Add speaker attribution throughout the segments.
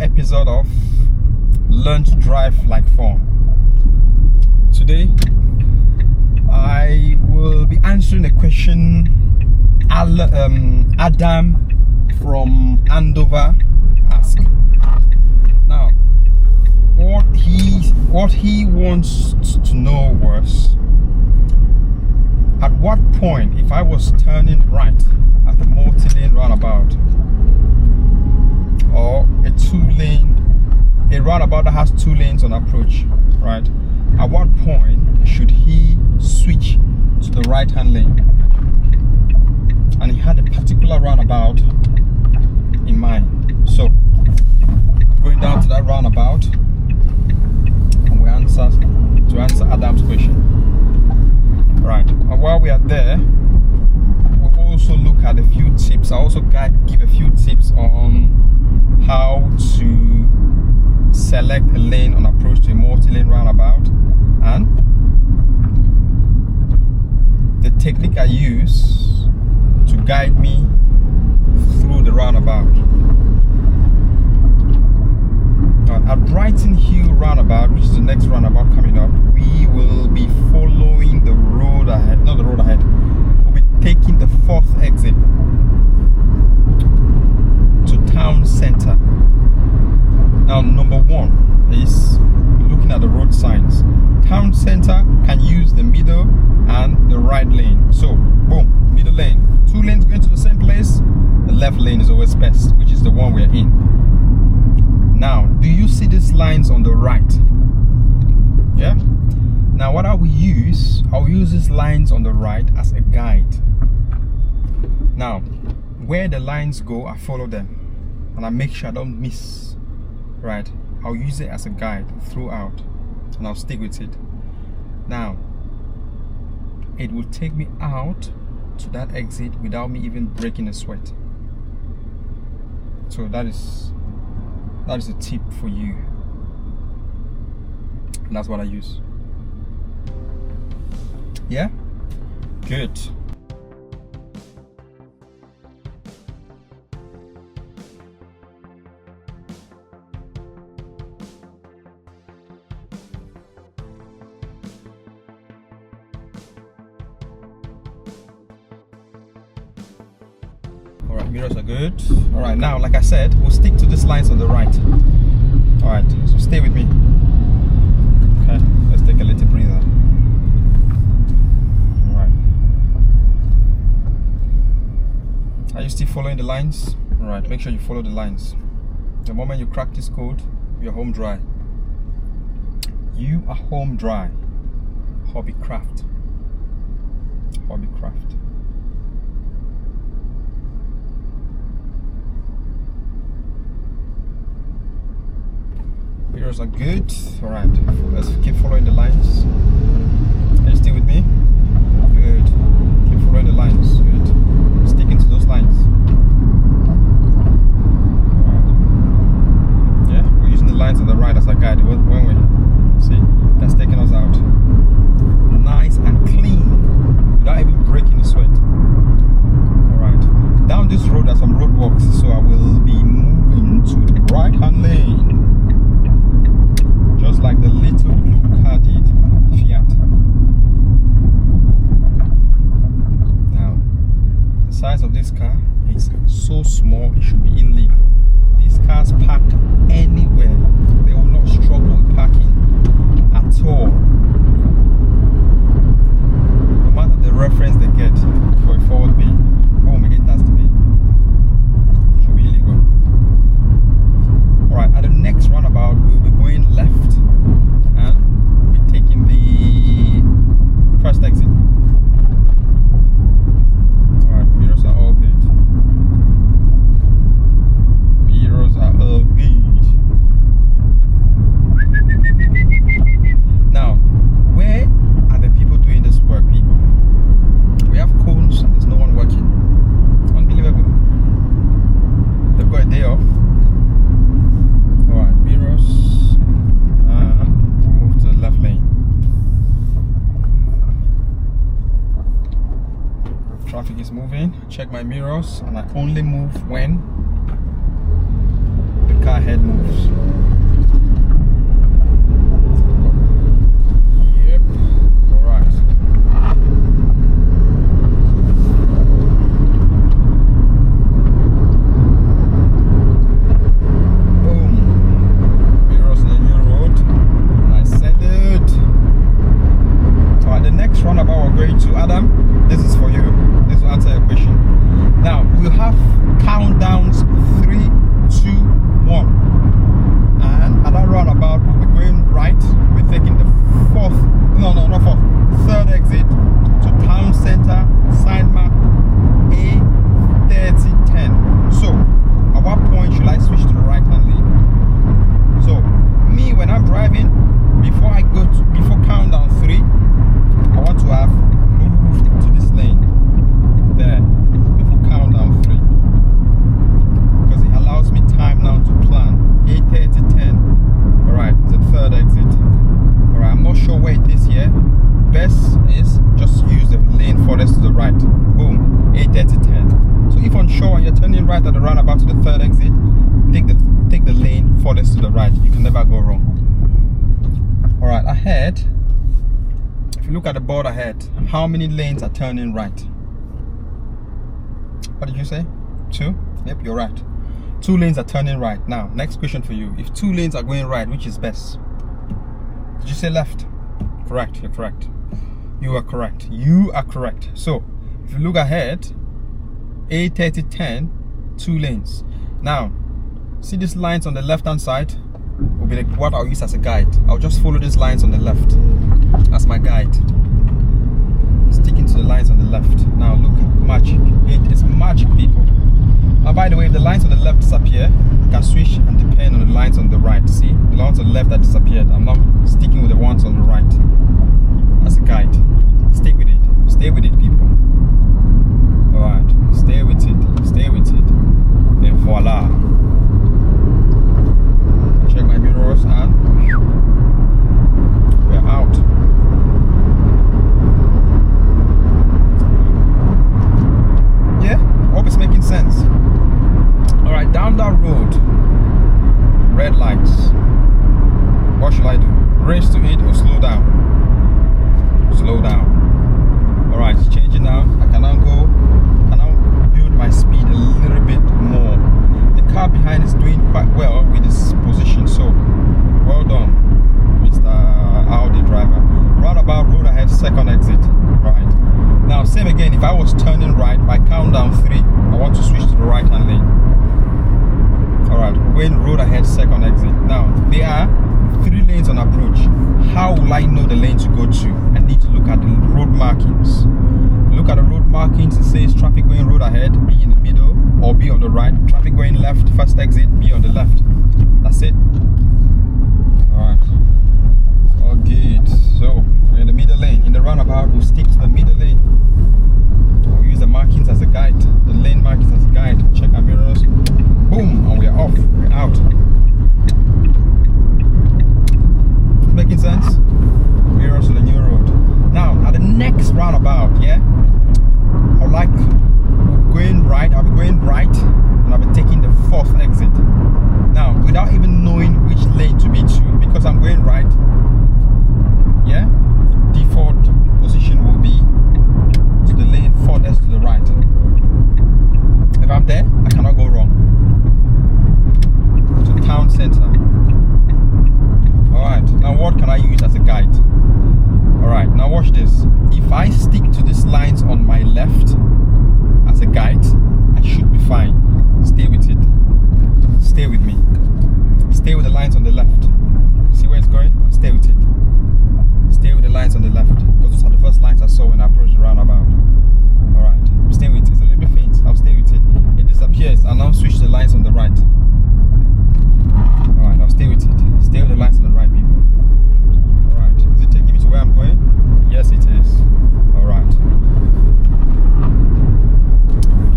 Speaker 1: episode of Learn to Drive Like Fohn. Today, I will be answering a question Adam from Andover asked. Now, what he wants to know was, at what point, if I was turning right at the Multilane roundabout, or a roundabout that has 2 lanes on approach, right? At what point should he switch to the right-hand lane? And he had a particular roundabout in mind. So, going down to that roundabout, and we answer Adam's question. Right. And while we are there, we'll also look at a few tips. I also give a few tips on how to select a lane on approach to a multi-lane roundabout, and the technique I use to guide me through the roundabout. Now, at Brighton Hill roundabout, which is the next roundabout coming up, we will be following the road ahead, not the road ahead. We'll be taking the 4th exit to town center. Now, number 1 is looking at the road signs. Town center can use the middle and the right lane. So, boom, middle lane. 2 lanes going to the same place. The left lane is always best, which is the one we're in. Now, do you see these lines on the right? Yeah? Now, what I will use, I'll use these lines on the right as a guide. Now, where the lines go, I follow them. And I make sure I don't miss. Right, I'll use it as a guide throughout, and I'll stick with it. Now, it will take me out to that exit without me even breaking a sweat. So that is a tip for you, and that's what I use. Yeah, good. Alright, mirrors are good. Alright, now, like I said, we'll stick to these lines on the right. Alright, so stay with me. Okay, let's take a little breather. Alright. Are you still following the lines? Alright, make sure you follow the lines. The moment you crack this code, you're home dry. You are home dry. Hobbycraft. Hobbycraft. Mirrors are good. Alright, let's keep following the lines. Are you still with me? Good. Keep following the lines. Good. Sticking to those lines. Alright. Yeah, we're using the lines on the right as a guide, weren't we? See, that's taking us out. Nice and clean, without even breaking a sweat. Alright. Down this road, there's some roadworks, so I will be moving to the right-hand lane. Just like the little blue car did, Fiat. Now, the size of this car is so small, it should be illegal. These cars park anywhere. They will not struggle with parking at all. No matter the reference they get for a forward bay, boom, it enters the bay. It should be illegal. Alright, at the next roundabout, we'll be going left and we'll be taking the 1st exit. Alright, mirrors are all good. Mirrors are all good. Now, where are the people doing this work, people? We have cones and there's no one working. Unbelievable. They've got a day off. Alright, mirrors, and move to the left lane. Traffic is moving. Check my mirrors, and I only move when the car ahead moves. Yep. All right. Boom. Mirrors in the new road. I said it. All right. The next roundabout we're going to, Adam. This is for you. This will answer your question. Now we'll have countdowns 3, 2, 1, and at that roundabout we'll be going right. We're taking the third exit to town center, sign mark A3010. So at what point should I switch to the right hand lane? So me, when I'm driving, before countdown 3, I want to have moved to this lane there before countdown 3, because it allows me time now to plan. A3010. All right, the third exit. All right, I'm not sure where it is here. Best is just use the lane furthest to the right. Boom, A3010. So if unsure and you're turning right at the roundabout to the third exit, take the lane furthest to the right. You can never go wrong. All right, ahead. If you look at the board ahead, how many lanes are turning right? What did you say? 2? Yep, you're right. 2 lanes are turning right. Now, next question for you. If 2 lanes are going right, which is best? Did you say left? Correct, you're correct. You are correct. You are correct. So, if you look ahead, A3010, 2 lanes. Now, see these lines on the left-hand side? Will be like what I'll use as a guide. I'll just follow these lines on the left as my guide. Sticking to the lines on the left. Now look, magic. It is magic, people. And by the way, if the lines on the left disappear, you can switch and depend on the lines on the right. See, the lines on the left that disappeared. I'm not sticking with the ones on the right as a guide. Stick with it. Stay with it, people. Alright, stay with it. Stay with it. And voila. Check my mirrors and we're out. Yeah, hope it's making sense. Alright, down that road, red lights. What should I do? Race to it or slow down? Slow down. Alright, it's changing now. I can now build my speed a little bit more. The car behind is doing quite well with its position, so well done, Mr. Audi driver. Roundabout, road ahead, second exit. Right. Now, same again, if I was turning right by countdown 3, I want to switch to the right hand lane. Alright, going road ahead, second exit. Now, there are 3 lanes on approach. How will I know the lane to go to? I need to look at the road markings. Look at the road markings. It says traffic going road ahead, be in the middle or be on the right. Traffic going left, first exit, be on the left. That's it. Alright. It's all good. So, we're in the middle lane. In the roundabout, we'll stick to the middle lane. We'll use the markings as a guide. The lane markings as a guide. Check our mirrors. Boom! And we're off. We're out. Making sense? Mirrors on the new road. Now, at the next roundabout, yeah? I'll be going right, and I'll be taking the 4th exit. Now, without even knowing which lane to be to, because I'm going right, yeah? Default position will be to the lane furthest to the right. If I'm there, I cannot go wrong. To town center. Alright, now what can I use as a guide? Alright, now watch this. If I stick to these lines on my left as a guide, I should be fine. Stay with it. Stay with me. Stay with the lines on the left. See where it's going? Stay with it. Stay with the lines on the left. Because those are the first lines I saw when I approached the roundabout. Alright, stay with it. It's a little bit faint. I'll stay with it. It disappears. I'll now switch the lines on the right. Alright, I'll stay with it. Stay with the lines on the right, people. Alright, is it taking me to where I'm going? Yes, it is. Alright.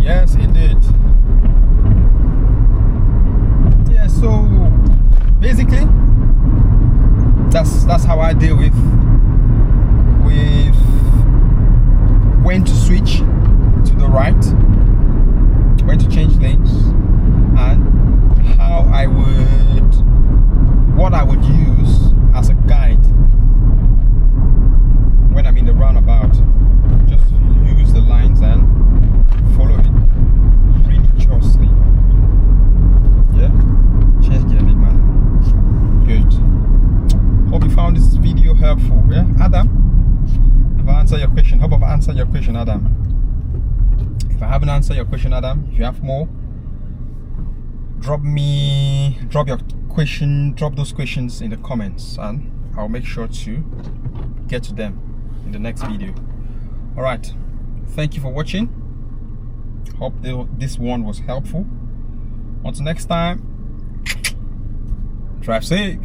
Speaker 1: Yes, it did. Yeah, so basically that's how I deal with when to switch to the right, when to change lanes, and how I would answered your question. Hope I've answered your question, Adam. If I haven't answered your question, Adam, if you have more, drop those questions in the comments, and I'll make sure to get to them in the next video. All right, thank you for watching. Hope this one was helpful. Until next time, drive safe.